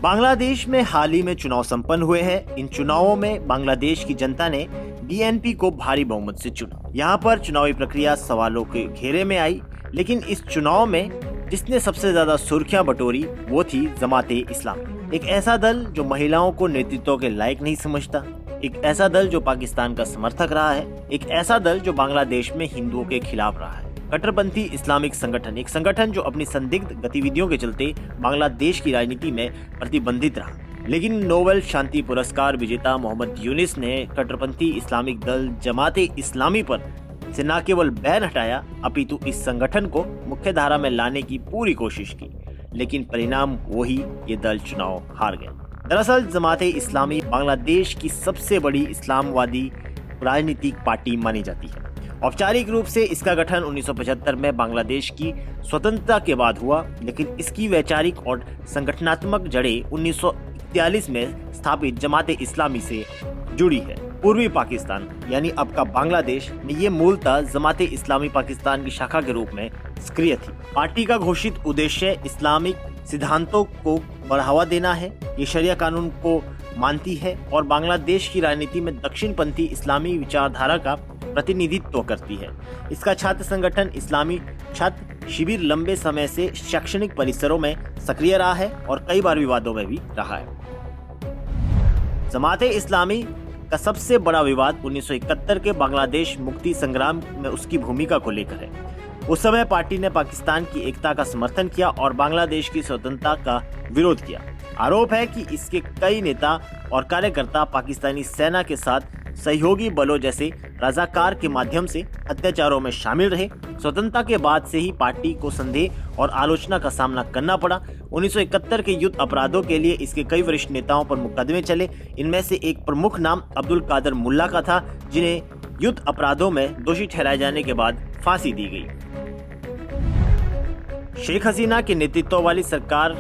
बांग्लादेश में हाल ही में चुनाव संपन्न हुए हैं। इन चुनावों में बांग्लादेश की जनता ने बीएनपी को भारी बहुमत से चुना। यहाँ पर चुनावी प्रक्रिया सवालों के घेरे में आई, लेकिन इस चुनाव में जिसने सबसे ज्यादा सुर्खियां बटोरी वो थी जमाते इस्लामी। एक ऐसा दल जो महिलाओं को नेतृत्व के लायक नहीं समझता, एक ऐसा दल जो पाकिस्तान का समर्थक रहा है, एक ऐसा दल जो बांग्लादेश में हिंदुओं के खिलाफ रहा है। कट्टरपंथी इस्लामिक संगठन, एक संगठन जो अपनी संदिग्ध गतिविधियों के चलते बांग्लादेश की राजनीति में प्रतिबंधित रहा। लेकिन नोबेल शांति पुरस्कार विजेता मोहम्मद यूनिस ने कट्टरपंथी इस्लामिक दल जमाते इस्लामी पर से न केवल बैन हटाया अपितु इस संगठन को मुख्य धारा में लाने की पूरी कोशिश की, लेकिन परिणाम वही, ये दल चुनाव हार गया। दरअसल जमाते इस्लामी बांग्लादेश की सबसे बड़ी इस्लामवादी राजनीतिक पार्टी मानी जाती है। औपचारिक रूप से इसका गठन 1975 में बांग्लादेश की स्वतंत्रता के बाद हुआ, लेकिन इसकी वैचारिक और संगठनात्मक जड़ें 1941 में स्थापित जमाते इस्लामी से जुड़ी है। पूर्वी पाकिस्तान यानी अब का बांग्लादेश में ये मूलतः जमाते इस्लामी पाकिस्तान की शाखा के रूप में सक्रिय थी। पार्टी का घोषित उद्देश्य इस्लामिक सिद्धांतों को बढ़ावा देना है। ये शरिया कानून को मानती है और बांग्लादेश की राजनीति में दक्षिणपंथी इस्लामी विचारधारा का प्रतिनिधित्व करती है। इसका छात्र संगठन इस्लामी छात्र शिविर लंबे समय से शैक्षणिक परिसरों में सक्रिय रहा है और कई बार विवादों में भी रहा है। जमाते इस्लामी का सबसे बड़ा विवाद 1971 के बांग्लादेश मुक्ति संग्राम में उसकी भूमिका को लेकर है। उस समय पार्टी ने पाकिस्तान की एकता का समर्थन किया और बांग्लादेश की स्वतंत्रता का विरोध किया। आरोप है कि इसके कई नेता और कार्यकर्ता पाकिस्तानी सेना के साथ सहयोगी बलों जैसे रजाकार के माध्यम से अत्याचारों में शामिल रहे। स्वतंत्रता के बाद से ही पार्टी को संदेह और आलोचना का सामना करना पड़ा। 1971 के युद्ध अपराधों के लिए इसके कई वरिष्ठ नेताओं पर मुकदमे चले। इनमें से एक प्रमुख नाम अब्दुल कादर मुल्ला का था, जिन्हें युद्ध अपराधों में दोषी ठहराए जाने के बाद फांसी दी गई। शेख हसीना के नेतृत्व वाली सरकार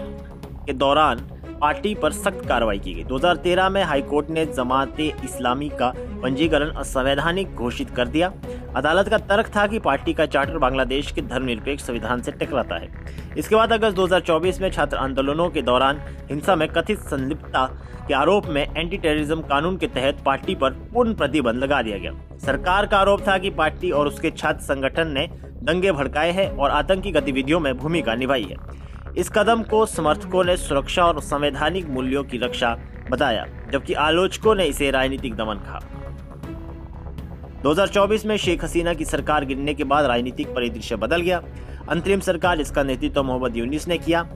के दौरान पार्टी पर सख्त कार्रवाई की गई। 2013 में हाईकोर्ट ने जमाते इस्लामी का पंजीकरण असंवैधानिक घोषित कर दिया। अदालत का तर्क था कि पार्टी का चार्टर बांग्लादेश के धर्मनिरपेक्ष संविधान से टकराता है। इसके बाद अगस्त 2024 में छात्र आंदोलनों के दौरान हिंसा में कथित संलिप्तता के आरोप में एंटी टेररिज्म कानून के तहत पार्टी पर पूर्ण प्रतिबंध लगा दिया गया। सरकार का आरोप था कि पार्टी और उसके छात्र संगठन ने दंगे भड़काए हैं और आतंकी गतिविधियों में भूमिका निभाई है। इस कदम को समर्थकों ने सुरक्षा और संवैधानिक मूल्यों की रक्षा बताया, जबकि आलोचकों ने इसे राजनीतिक दमन कहा। 2024 में शेख हसीना की सरकार गिरने के बाद राजनीतिक परिदृश्य बदल गया। अंतरिम सरकार, इसका नेतृत्व मोहम्मद यूनिस ने किया।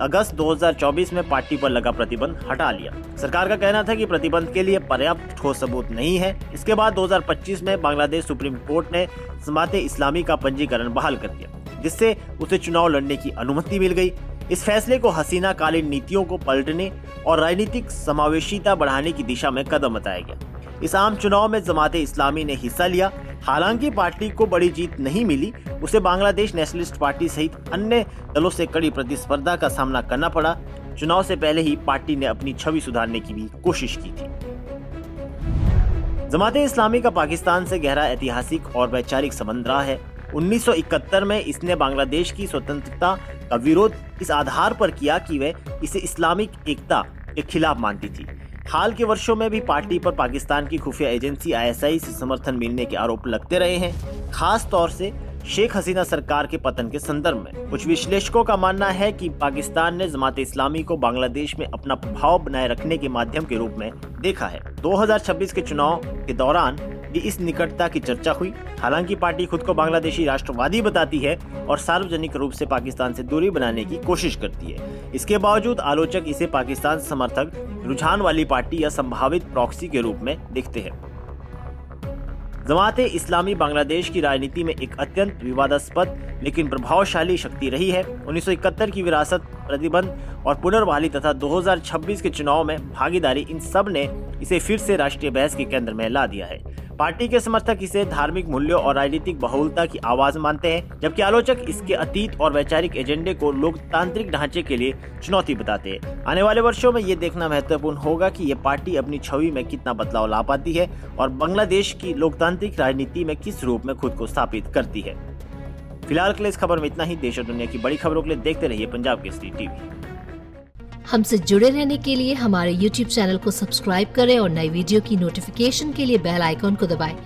अगस्त 2024 में पार्टी पर लगा प्रतिबंध हटा लिया। सरकार का कहना था कि प्रतिबंध के लिए पर्याप्त ठोस सबूत नहीं है। इसके बाद 2025 में बांग्लादेश सुप्रीम कोर्ट ने जमाते इस्लामी का पंजीकरण बहाल कर दिया, जिससे उसे चुनाव लड़ने की अनुमति मिल गई। इस फैसले को हसीना कालीन नीतियों को पलटने और राजनीतिक समावेशिता बढ़ाने की दिशा में कदम बताया गया। इस आम चुनाव में जमाते इस्लामी ने हिस्सा लिया। हालांकि पार्टी को बड़ी जीत नहीं मिली, उसे बांग्लादेश नेशनलिस्ट पार्टी सहित अन्य दलों से कड़ी प्रतिस्पर्धा का सामना करना पड़ा। चुनाव से पहले ही पार्टी ने अपनी छवि सुधारने की भी कोशिश की थी। जमाते इस्लामी का पाकिस्तान से गहरा ऐतिहासिक और वैचारिक संबंध रहा है। 1971 में इसने बांग्लादेश की स्वतंत्रता का विरोध इस आधार पर किया कि वह इसे इस्लामिक एकता के खिलाफ मानती थी। हाल के वर्षों में भी पार्टी पर पाकिस्तान की खुफिया एजेंसी आईएसआई से समर्थन मिलने के आरोप लगते रहे हैं, खास तौर से शेख हसीना सरकार के पतन के संदर्भ में। कुछ विश्लेषकों का मानना है कि पाकिस्तान ने जमाते इस्लामी को बांग्लादेश में अपना प्रभाव बनाए रखने के माध्यम के रूप में देखा है। 2026 के चुनाव के दौरान भी इस निकटता की चर्चा हुई। हालांकि पार्टी खुद को बांग्लादेशी राष्ट्रवादी बताती है और सार्वजनिक रूप से पाकिस्तान से दूरी बनाने की कोशिश करती है। इसके बावजूद आलोचक इसे पाकिस्तान समर्थक रुझान वाली पार्टी या संभावित प्रॉक्सी के रूप में देखते हैं। जमाते इस्लामी बांग्लादेश की राजनीति में एक अत्यंत विवादास्पद लेकिन प्रभावशाली शक्ति रही है। 1971 की विरासत, प्रतिबंध और पुनर्बहाली तथा 2026 के चुनाव में भागीदारी, इन सब ने इसे फिर से राष्ट्रीय बहस के केंद्र में ला दिया है। पार्टी के समर्थक इसे धार्मिक मूल्यों और राजनीतिक बहुलता की आवाज मानते हैं, जबकि आलोचक इसके अतीत और वैचारिक एजेंडे को लोकतांत्रिक ढांचे के लिए चुनौती बताते हैं। आने वाले वर्षों में ये देखना महत्वपूर्ण होगा कि ये पार्टी अपनी छवि में कितना बदलाव ला पाती है और बांग्लादेश की लोकतांत्रिक राजनीति में किस रूप में खुद को स्थापित करती है। फिलहाल के लिए इस खबर में इतना ही। देश और दुनिया की बड़ी खबरों के लिए देखते रहिए पंजाब केसरी टीवी। हमसे जुड़े रहने के लिए हमारे YouTube चैनल को सब्सक्राइब करें और नई वीडियो की नोटिफिकेशन के लिए बेल आइकॉन को दबाएं।